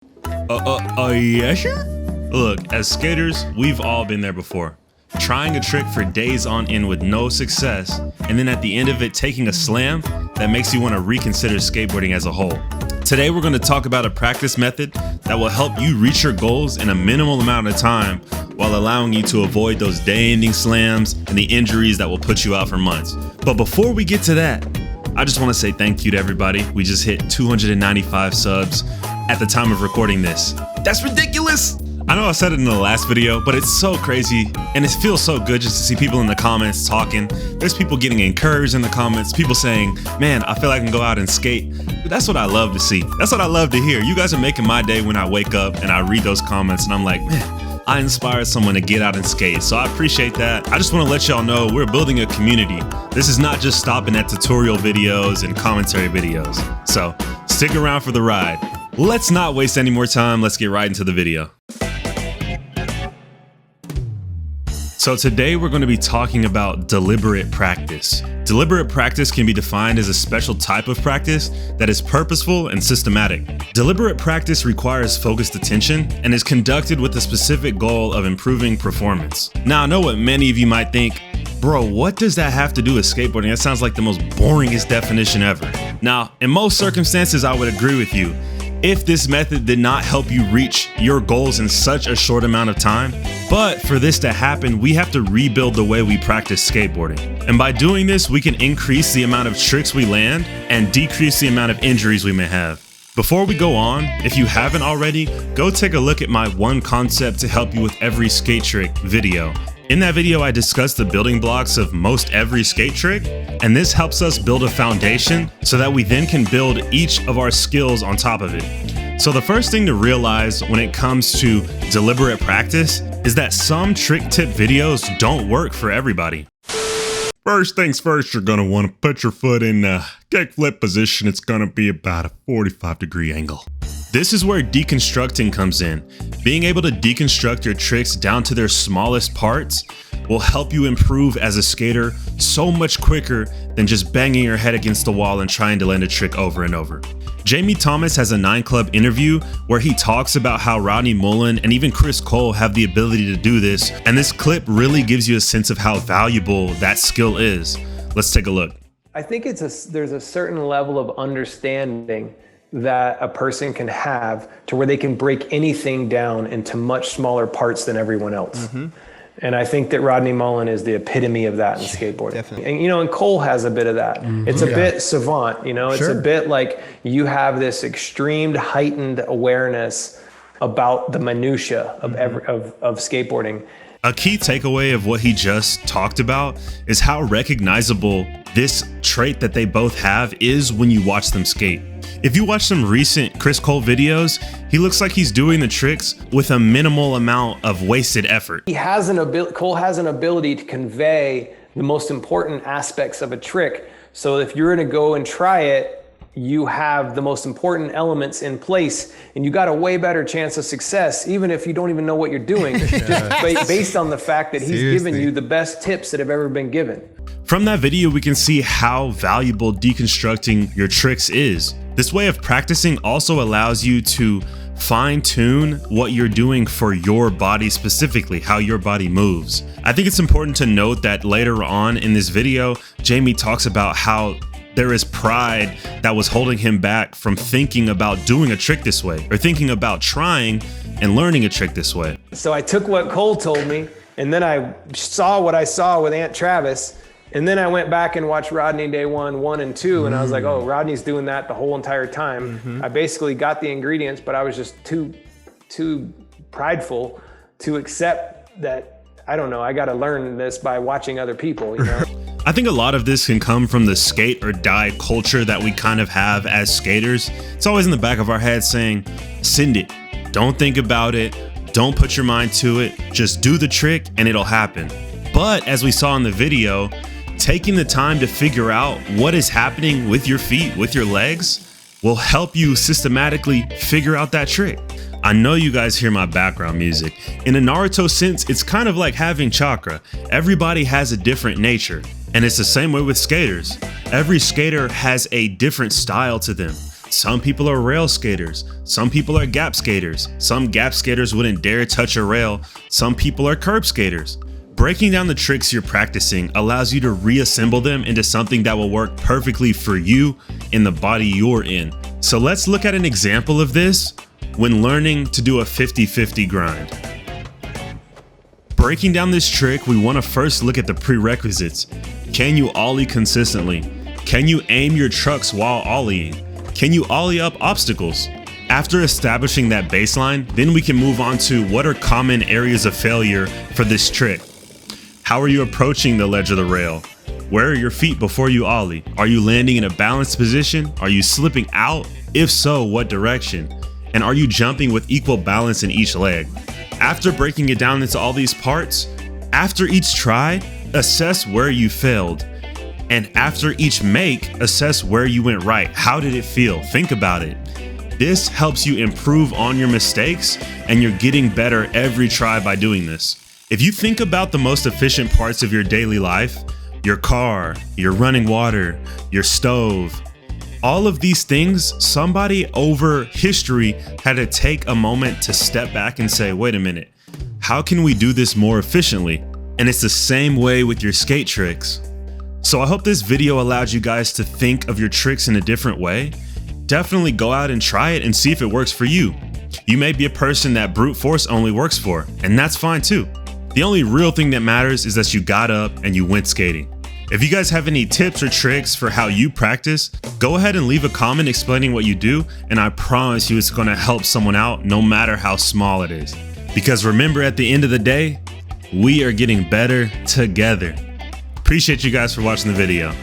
Yeah, sure. Look, as skaters, we've all been there before. Trying a trick for days on end with no success, and then at the end of it taking a slam that makes you want to reconsider skateboarding as a whole. Today we're going to talk about a practice method that will help you reach your goals in a minimal amount of time while allowing you to avoid those day-ending slams and the injuries that will put you out for months. But before we get to that, I just want to say thank you to everybody. We just hit 295 subs at the time of recording this. That's ridiculous! I know I said it in the last video, but it's so crazy and it feels so good just to see people in the comments talking. There's people getting encouraged in the comments, people saying, man, I feel like I can go out and skate. That's what I love to see. That's what I love to hear. You guys are making my day when I wake up and I read those comments and I'm like, man, I inspired someone to get out and skate. So I appreciate that. I just want to let y'all know we're building a community. This is not just stopping at tutorial videos and commentary videos. So stick around for the ride. Let's not waste any more time. Let's get right into the video. So today we're going to be talking about deliberate practice. Deliberate practice can be defined as a special type of practice that is purposeful and systematic. Deliberate practice requires focused attention and is conducted with the specific goal of improving performance. Now I know what many of you might think, bro, what does that have to do with skateboarding? That sounds like the most boringest definition ever. Now, in most circumstances, I would agree with you. If this method did not help you reach your goals in such a short amount of time. But for this to happen, we have to rebuild the way we practice skateboarding. And by doing this, we can increase the amount of tricks we land and decrease the amount of injuries we may have. Before we go on, if you haven't already, go take a look at my one concept to help you with every skate trick video. In that video, I discussed the building blocks of most every skate trick, and this helps us build a foundation so that we then can build each of our skills on top of it. So the first thing to realize when it comes to deliberate practice is that some trick tip videos don't work for everybody. First things first, you're gonna wanna put your foot in a kickflip position. It's gonna be about a 45-degree angle. This is where deconstructing comes in. Being able to deconstruct your tricks down to their smallest parts will help you improve as a skater so much quicker than just banging your head against the wall and trying to land a trick over and over. Jamie Thomas has a 9 Club interview where he talks about how Rodney Mullen and even Chris Cole have the ability to do this, and this clip really gives you a sense of how valuable that skill is. Let's take a look. I think there's a certain level of understanding that a person can have to where they can break anything down into much smaller parts than everyone else. Mm-hmm. And I think that Rodney Mullen is the epitome of that in skateboarding. Definitely. And, and Cole has a bit of that. Mm-hmm. It's a bit savant, it's a bit like you have this extreme heightened awareness about the minutia of of skateboarding. A key takeaway of what he just talked about is how recognizable this trait that they both have is when you watch them skate. If you watch some recent Chris Cole videos, he looks like he's doing the tricks with a minimal amount of wasted effort. Cole has an ability to convey the most important aspects of a trick. So if you're gonna go and try it, you have the most important elements in place and you got a way better chance of success, even if you don't even know what you're doing, just based on the fact that he's given you the best tips that have ever been given. From that video, we can see how valuable deconstructing your tricks is. This way of practicing also allows you to fine-tune what you're doing for your body specifically, how your body moves. I think it's important to note that later on in this video, Jamie talks about how there is pride that was holding him back from thinking about doing a trick this way or thinking about trying and learning a trick this way. So I took what Cole told me and then I saw what I saw with Aunt Travis. And then I went back and watched Rodney Day 1 and 2, and I was like, oh, Rodney's doing that the whole entire time. Mm-hmm. I basically got the ingredients, but I was just too prideful to accept that, I don't know, I got to learn this by watching other people, I think a lot of this can come from the skate or die culture that we kind of have as skaters. It's always in the back of our head saying, send it, don't think about it, don't put your mind to it, just do the trick and it'll happen. But as we saw in the video, taking the time to figure out what is happening with your feet, with your legs, will help you systematically figure out that trick. I know you guys hear my background music. In a Naruto sense, it's kind of like having chakra. Everybody has a different nature, and it's the same way with skaters. Every skater has a different style to them. Some people are rail skaters. Some people are gap skaters. Some gap skaters wouldn't dare touch a rail. Some people are curb skaters. Breaking down the tricks you're practicing allows you to reassemble them into something that will work perfectly for you in the body you're in. So let's look at an example of this when learning to do a 50-50 grind. Breaking down this trick, we want to first look at the prerequisites. Can you ollie consistently? Can you aim your trucks while ollieing? Can you ollie up obstacles? After establishing that baseline, then we can move on to what are common areas of failure for this trick. How are you approaching the ledge of the rail? Where are your feet before you ollie? Are you landing in a balanced position? Are you slipping out? If so, what direction? And are you jumping with equal balance in each leg? After breaking it down into all these parts, after each try, assess where you failed. And after each make, assess where you went right. How did it feel? Think about it. This helps you improve on your mistakes, and you're getting better every try by doing this. If you think about the most efficient parts of your daily life, your car, your running water, your stove, all of these things, somebody over history had to take a moment to step back and say, wait a minute, how can we do this more efficiently? And it's the same way with your skate tricks. So I hope this video allowed you guys to think of your tricks in a different way. Definitely go out and try it and see if it works for you. You may be a person that brute force only works for, and that's fine too. The only real thing that matters is that you got up and you went skating. If you guys have any tips or tricks for how you practice, go ahead and leave a comment explaining what you do, and I promise you it's gonna help someone out no matter how small it is. Because remember, at the end of the day, we are getting better together. Appreciate you guys for watching the video.